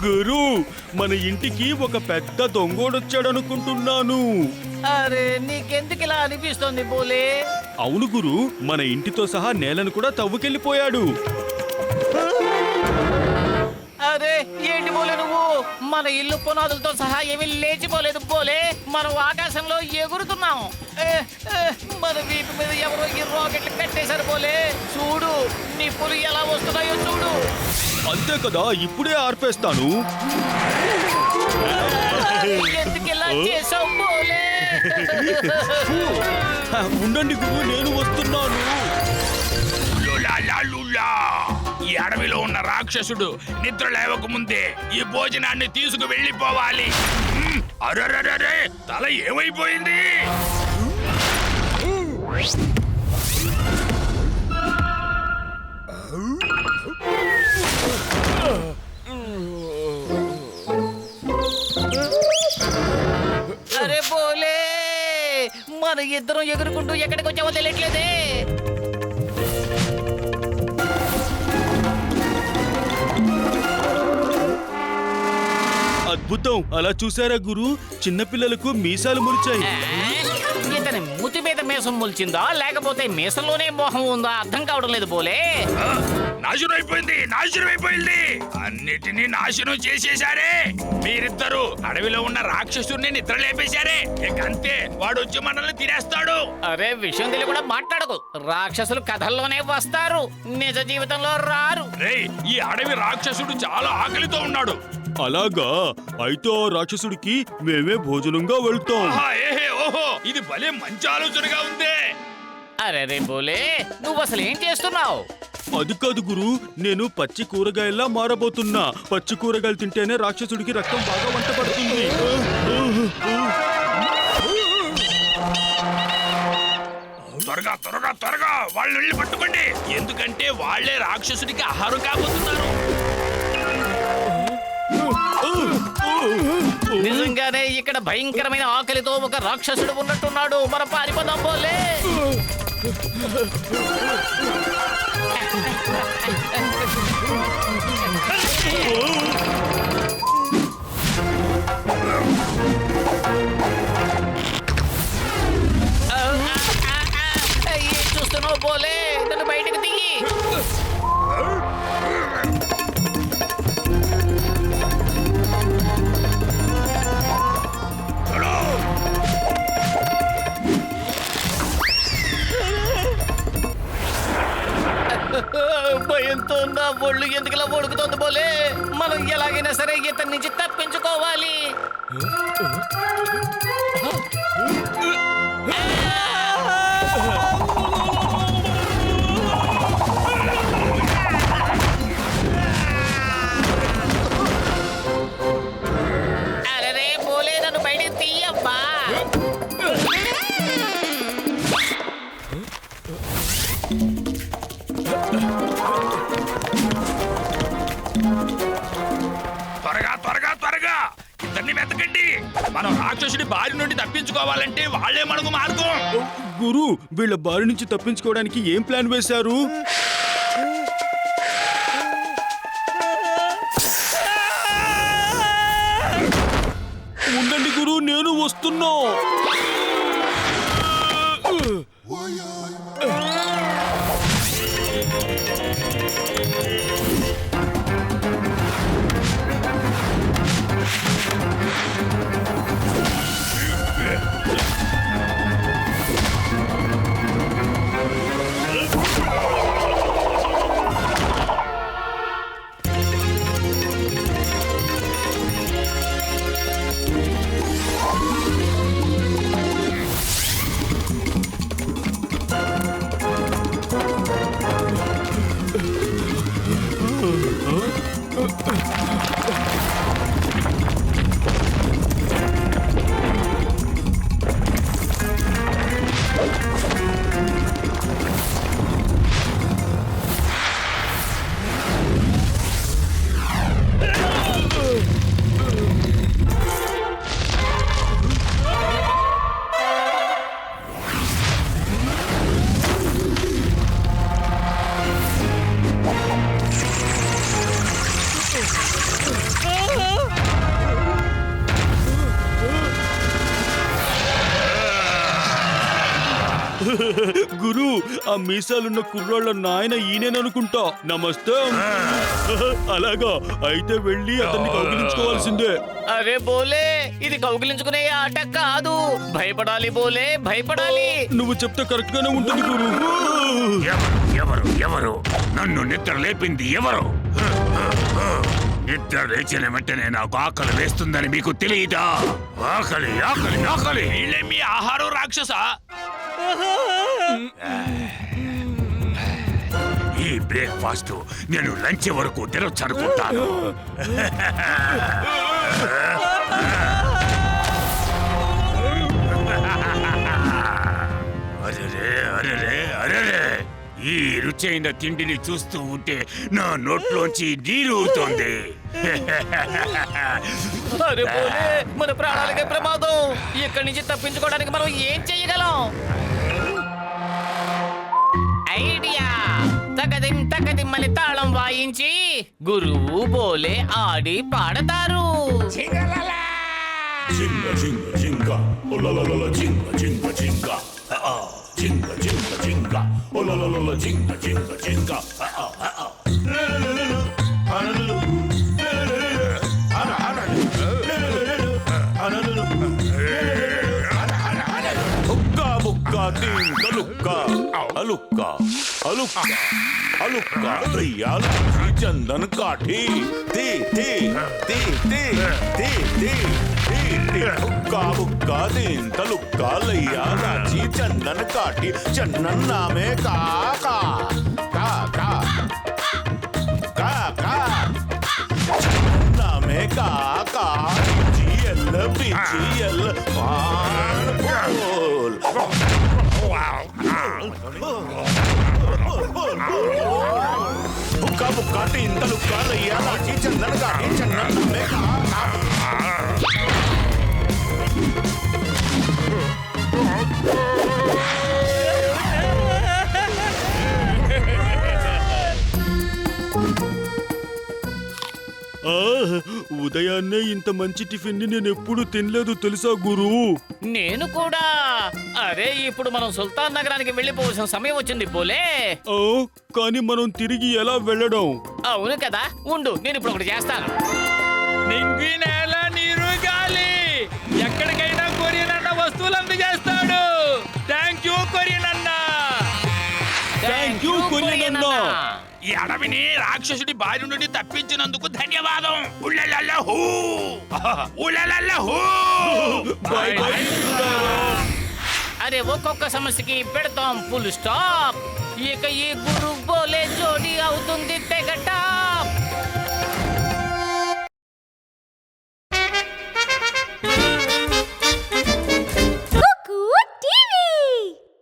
గురు, మన ఇంటికి ఒక పెద్ద దొంగోడొచ్చాడనుకుంటున్నాను. అరే నీకెందుకు ఇలా అనిపిస్తోంది బోలే? అవును గురు, మన ఇంటితో సహా నేలను కూడా తవ్వుకెళ్ళిపోయాడు. అరే ఏంటి బోలే నువ్వు? మన ఇల్లు పునాదులతో సహా ఏమీ లేచిపోలేదు బోలే. మనం ఆకాశంలో ఎగురుతున్నాం. మన వీపు మీద ఎవరో ఈ రాకెట్లు కట్టేశారు బోలే. చూడు నిప్పులు ఎలా వస్తున్నాయో చూడు. అంతే కదా, ఇప్పుడే ఆర్పేస్తాను. ఎందుకు ఇలా చేసావు బోలే? ఉండండి గురు, నేను వస్తున్నాను. ఈ అడవిలో ఉన్న రాక్షసుడు నిద్ర లేవక ముందే ఈ భోజనాన్ని తీసుకు వెళ్ళిపోవాలి. అరెరెరెరే, తల ఏమైపోయింది? అరే బోలే, మన ఇద్దరం ఎగురుకుంటూ ఎక్కడికి వచ్చావో తెలియట్లేదే. అద్భుతం, అలా చూసారా గురు? చిన్నపిల్లలకు మీసాలు మురిచాయి. ఇతని ముతి మీద మీసం ముల్చిందా లేకపోతే మీసంలోనే మోహం ఉందా అర్థం కావడం లేదు బోలే. నాశనం అయిపోయింది. అన్నిటినీ నాశనం చేసేశారే మీరిద్దరు. అడవిలో ఉన్న రాక్షసుడిని నిద్ర లేపేశారే. ఇక అంతే, వాడు వచ్చి మనల్ని తినేస్తాడు. అరే విషయం తెలియ కూడా మాట్లాడకు. రాక్షసులు కథల్లోనే వస్తారు, నిజ జీవితంలో రారు. రేయ్, ఈ అడవి రాక్షసుడు చాలా ఆకలితో ఉన్నాడు. అలాగా? అయితే ఆ రాక్షసుడికి మేమే భోజనంగా వెళ్తాం. ఓహో, ఇది భలే మంచి ఆలోచనగా ఉంది. అరే రే బోలే, నువ్వు అసలు ఏం చేస్తున్నావు? అది కాదు గురు, నేను పచ్చి కూరగాయల్లా మారబోతున్నా. పచ్చి కూరగాయలు తింటేనే రాక్షసుడికి రక్తం బాగా వంట పడుతుంది. త్వరగా వాళ్ళు వెళ్ళి పట్టుకోండి. ఎందుకంటే వాళ్లే రాక్షసుడికి ఆహారం కాబోతున్నారు. నిజంగానే ఇక్కడ భయంకరమైన ఆకలితో ఒక రాక్షసుడు ఉన్నట్టున్నాడు. మనం పారిపోదాం బోలే. ఏం చూస్తున్నావు బోలే? నన్ను బయటకు దిగి. భయంతో నా ఒళ్ళు ఎందుకులా వణుకుతోంది బోలే. మనం ఎలాగైనా సరే ఇతని నుంచి తప్పించుకోవాలి. అరే బోలే, నన్ను బయటికి తీయబ్బా. త్వరగా ఇద్దరిని వెతకండి. మనం రాక్షసుడి బారి నుండి తప్పించుకోవాలంటే వాళ్లే మనకు మార్గం. గురు, వీళ్ళ బారి నుంచి తప్పించుకోవడానికి ఏం ప్లాన్ వేశారు? ఉండండి గురు, నేను వస్తున్నా. ఆ మీసాలున్న కుర్రోళ్ళ నాయన ఈయనేననుకుంటా. నమస్తే అంకుల్. అలాగా అయితే వెళ్ళి అతన్ని కౌగిలించుకోవాల్సిందే. అరే బోలే, ఇది కౌగిలించుకునే ఆట కాదు. భయపడాలి బోలే, భయపడాలి. నువ్వు చెప్తే కరెక్ట్ గానే ఉంటుంది గురు. ఎవరు ఎవరు నన్ను నిద్ర లేపింది ఎవరు? నిద్ర లేచిన వెంటనే నాకు ఆకలి వేస్తుందని మీకు తెలియదా? ఆకలి ఆకలి ఆకలి మీ ఆహారం రాక్షస. ఈ బ్రేక్ఫాస్ట్ నేను లంచ్ వరకు తినొచ్చనుకుంటాను. అరెరే అరెరే అరెరే, ఈ రుచైన తిండిని చూస్తూ ఉంటే నా నోట్లోంచి నీరు ఊరుతోంది. అరే బోలే, మన ప్రాణాలకే ప్రమాదం. ఇక్కడి నుంచి తప్పించుకోవడానికి మనం ఏం చెయ్యగలం? ఐడియా! తగదిం తగదిమ్మని తాళం వాయించి గురువు బోలే ఆడి పాడతారు. Jinga jinga jinga, oh la la la la jinga jinga jinga, jinga jinga jinga, oh la la la la jinga jinga jinga, Bukka bukka dinga lukka, alukka, alukka, alukka, riyal, chandan kathi, te te te te te te. బుక్కా బుక్కా దీంత లుక్కా లయ్యా రాచి Chandan కాటి చందన్ నామే కాకా కాకా కాకా నామే కాకా GL బిజిఎల్ బోల్ బుక్కా బుక్కా దీంత లుక్కా లయ్యా రాచి చందన్ కాటి చందన్ నామే కాకా. ఉదయాన్నే ఇంత మంచి టిఫిన్ ని నేను ఎప్పుడు తినలేదు తెలుసా గురు. నేను కూడా. అరే ఇప్పుడు మనం సుల్తాన్ నగరానికి వెళ్ళిపోవాల్సిన సమయం వచ్చింది బోలే. కానీ మనం తిరిగి ఎలా వెళ్ళడం? అవును కదా, ఉండు నేను ఇప్పుడు ఒకటి చేస్తాను. నింగి నేల నీరు గాలి ఎక్కడికైనా కొరియనన్న వస్తువులు అందజేస్తాడు. థ్యాంక్ యూ కొరియనన్న. థ్యాంక్ యూ కొరియన్ అన్న. ఈ అడవిని రాక్షసుడి బారి నుండి తప్పించినందుకు ధన్యవాదం. ఉల్లెలల్లహూ ఉల్లెలల్లహూ. Bye bye. అరే ఒక్కొక్క సమస్యకి పెడతాం ఫుల్ స్టాప్. ఇక ఈ గురు బోలే జోడి అవుతుంది తెగ టాప్.